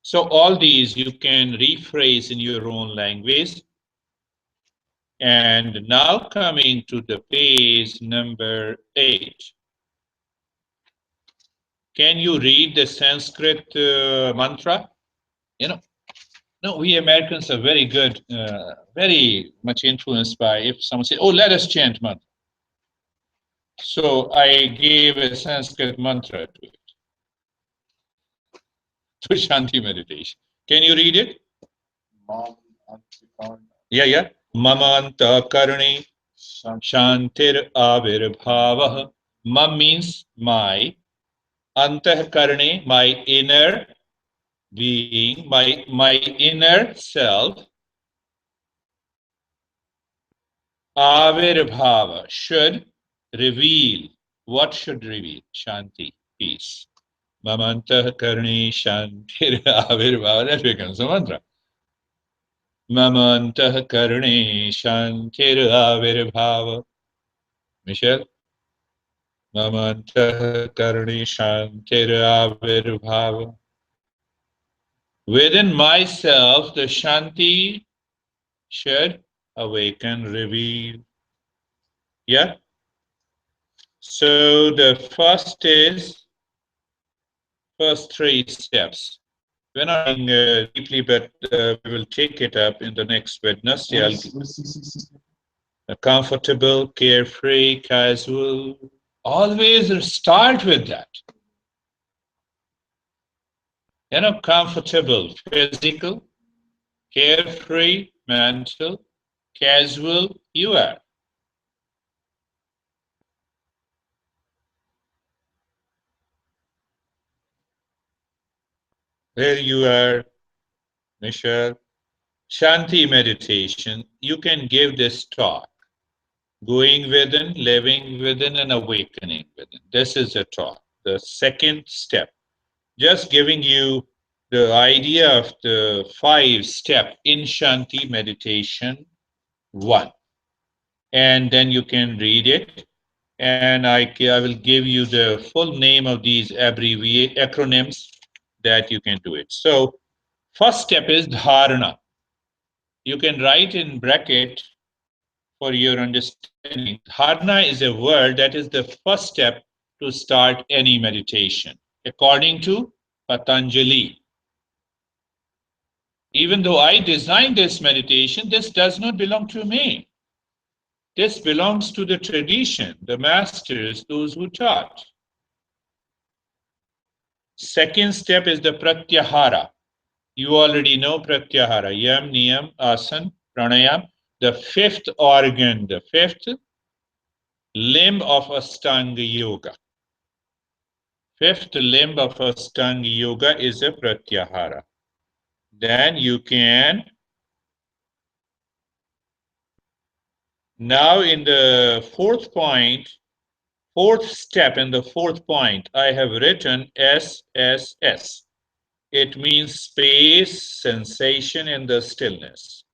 So all these you can rephrase in your own language. And now coming to the page number 8. Can you read the Sanskrit mantra? You know, no, we Americans are very good, very much influenced by if someone says, "Oh, let us chant mantra." So I gave a Sanskrit mantra to it, to Shanti meditation. Can you read it? Yeah, yeah. Mamanta karni shantir avirbhavah. Mam means my, antahkarne, my inner being, my inner self, avirbhava, should reveal. What should reveal? Shanti, peace. Mamantahkarne shantir avirbhava. That becomes a mantra. Mamantahkarne shantir avirbhava. Michelle? Mamantahkarne shantir avirbhava. Within myself, the Shanti should awaken, reveal. Yeah? So the first 3 steps. We're not going deeply, but we will take it up in the next Wednesday. Comfortable, carefree, casual. Always start with that. Comfortable, physical, carefree, mental, casual, you are. Where you are, Michelle. Shanti meditation, you can give this talk. Going within, living within, and awakening within. This is a talk. The second step. Just giving you the idea of the 5-step in Shanti meditation 1. And then you can read it. And I will give you the full name of these acronyms that you can do it. So, first step is dharana. You can write in bracket for your understanding. Dharana is a word that is the first step to start any meditation, according to Patanjali. Even though I designed this meditation, this does not belong to me. This belongs to the tradition, the masters, those who taught. Second step is the pratyahara. You already know pratyahara, yam, niyam, asan, pranayam. The 5th organ, the 5th limb of Ashtanga Yoga. 5th limb of Ashtanga Yoga is a pratyahara. Then you can, now in the 4th step in the 4th point, I have written SSS. It means space, sensation, and the stillness.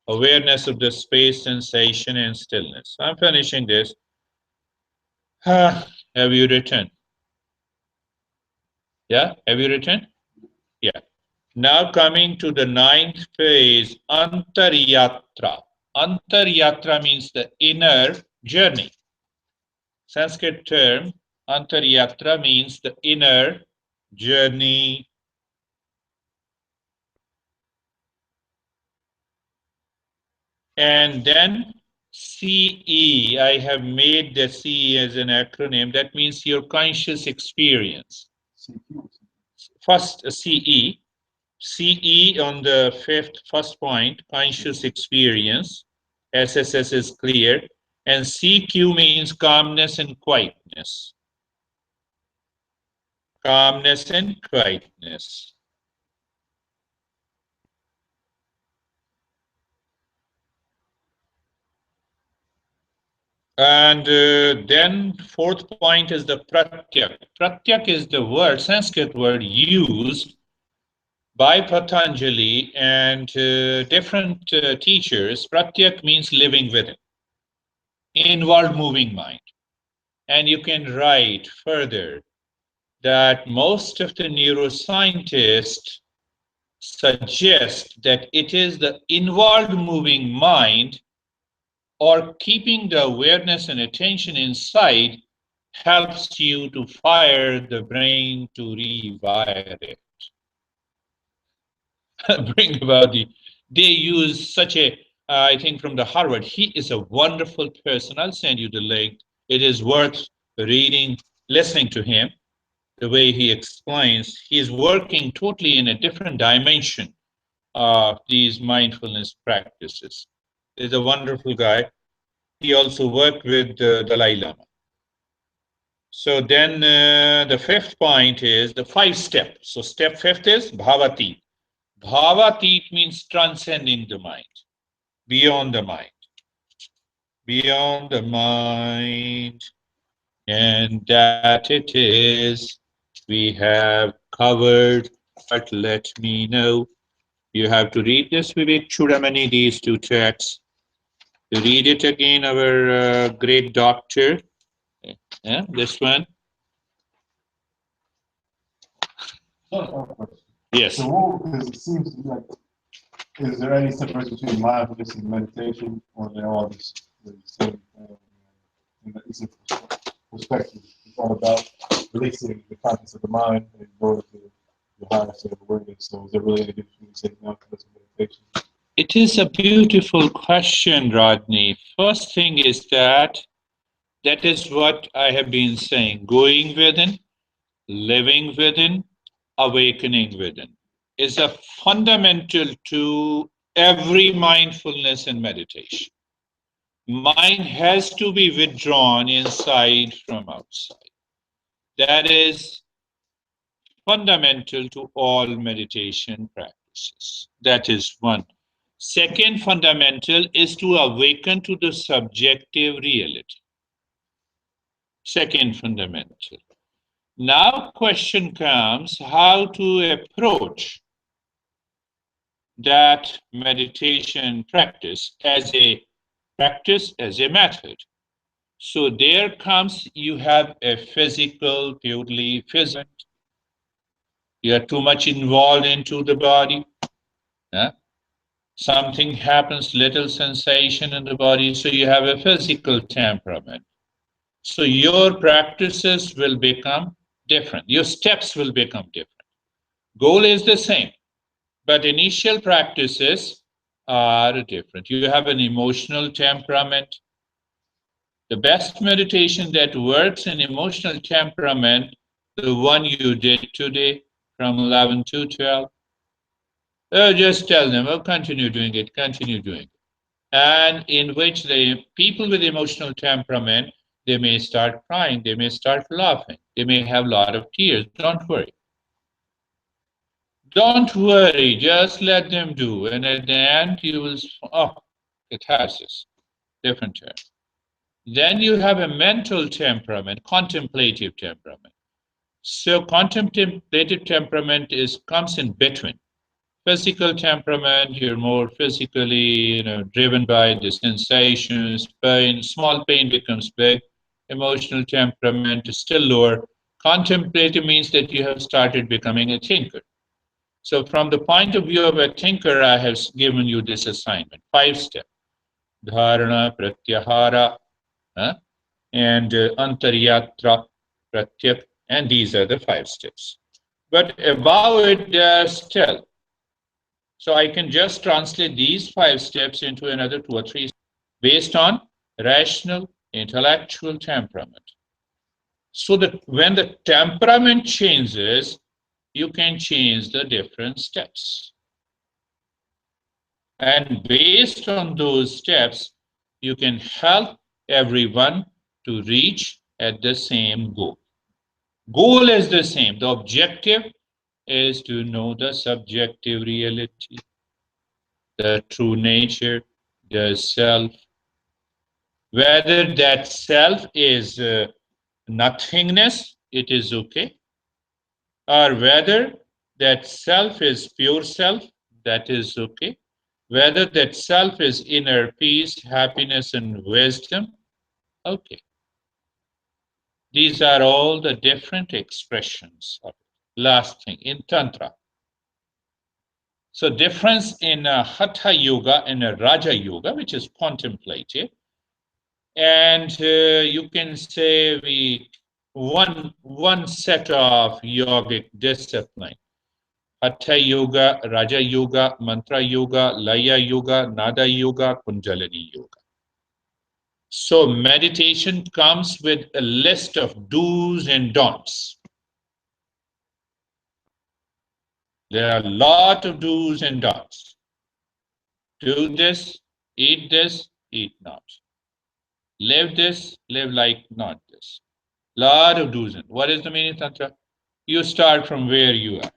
Awareness of the space, sensation, and stillness. I'm finishing this. Have you written? Yeah, have you written? Yeah. Now coming to the 9th phase, Antaryatra. Antaryatra means the inner journey. Sanskrit term antaryatra means the inner journey. And then CE, I have made the CE as an acronym. That means your conscious experience. First, CE. CE on the first point, conscious experience. SSS is clear. And CQ means calmness and quietness. Calmness and quietness. And then fourth point is the pratyak. Pratyak is the word, Sanskrit word used by Patanjali and different teachers. Pratyak means living within, inward moving mind. And you can write further that most of the neuroscientists suggest that it is the inward moving mind or keeping the awareness and attention inside helps you to fire the brain to rewire it. Bring about they use such a, I think from the Harvard, he is a wonderful person. I'll send you the link. It is worth reading, listening to him, the way he explains. He is working totally in a different dimension of these mindfulness practices. He's a wonderful guy. He also worked with Dalai Lama. So then the fifth point is the 5 steps. So step fifth is bhavatit. Bhavatit means transcending the mind, beyond the mind, beyond the mind. And that it is, we have covered, but let me know. You have to read this Vivek Chudamani, these two texts. To read it again, our great doctor, this one. Yes. So, because it seems like, is there any separation between mindfulness and meditation, or they're all the same thing? And it's a perspective. It's all about releasing the contents of the mind and going to the higher state of awareness. So, is there really any difference between, say, mindfulness and meditation? It is a beautiful question, Rodney. First thing is that is what I have been saying. Going within, living within, awakening within is a fundamental to every mindfulness and meditation. Mind has to be withdrawn inside from outside. That is fundamental to all meditation practices. That is one. Second fundamental is to awaken to the subjective reality. Second fundamental. Now question comes how to approach that meditation practice, as a method. So there comes, you have a physical, purely physical. You are too much involved into the body. Something happens, little sensation in the body, so you have a physical temperament. So your practices will become different. Your steps will become different. Goal is the same, but initial practices are different. You have an emotional temperament. The best meditation that works in emotional temperament, the one you did today from 11 to 12, just tell them, oh, continue doing it, continue doing it. And in which the people with emotional temperament, they may start crying, they may start laughing, they may have a lot of tears. Don't worry. Don't worry, just let them do. And at the end, you will, oh, catharsis, different term. Then you have a mental temperament, contemplative temperament. So contemplative temperament comes in between. Physical temperament, you're more physically, driven by the sensations, pain. Small pain becomes big. Emotional temperament is still lower. Contemplative means that you have started becoming a thinker. So from the point of view of a thinker, I have given you this assignment, 5 steps. Dharana, Pratyahara, huh? And Antaryatra, Pratyak, and these are the 5 steps. But above it, there's still. So I can just translate these 5 steps into another 2 or 3 based on rational intellectual temperament. So that when the temperament changes, you can change the different steps. And based on those steps, you can help everyone to reach at the same goal. Goal is the same. The objective is to know the subjective reality, the true nature, the self. Whether that self is nothingness, it is okay, or whether that self is pure self, that is okay. Whether that self is inner peace, happiness, and wisdom, okay. These are all the different expressions of it. Last thing in Tantra. So, difference in Hatha Yoga and Raja Yoga, which is contemplative, and you can say we one set of yogic discipline. Hatha Yoga, Raja Yoga, Mantra Yoga, Laya Yoga, Nada Yoga, Kundalini Yoga. So meditation comes with a list of do's and don'ts. There are a lot of do's and don'ts. Do this, eat not. Live this, live like not this. Lot of do's and what is the meaning of Tantra? You start from where you are.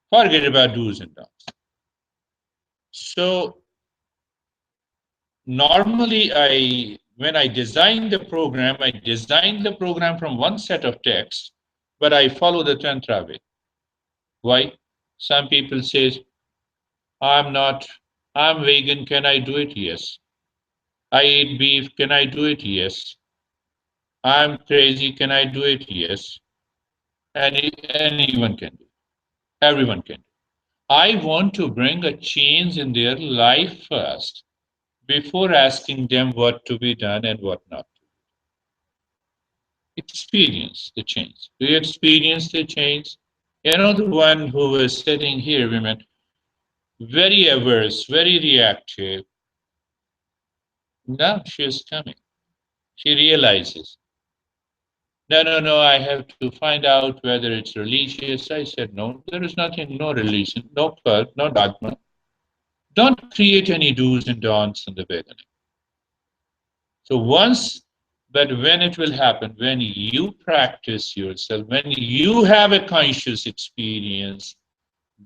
Forget about do's and don'ts. So normally when I design the program, I design the program from one set of texts, but I follow the Tantra way. Why? Some people say, I'm not, I'm vegan, can I do it? Yes. I eat beef, can I do it? Yes. I'm crazy, can I do it? Yes. Anyone can do. Everyone can do. I want to bring a change in their life first before asking them what to be done and what not. Experience the change. Do you experience the change? You know, the one who was sitting here, women, very averse, very reactive. Now she is coming. She realizes, no, I have to find out whether it's religious. I said, no, there is nothing, no religion, no cult, no dogma. Don't create any do's and don'ts in the beginning. So once, but when it will happen, when you practice yourself, when you have a conscious experience,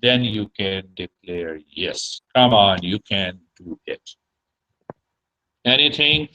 then you can declare, yes, come on, you can do it. Anything?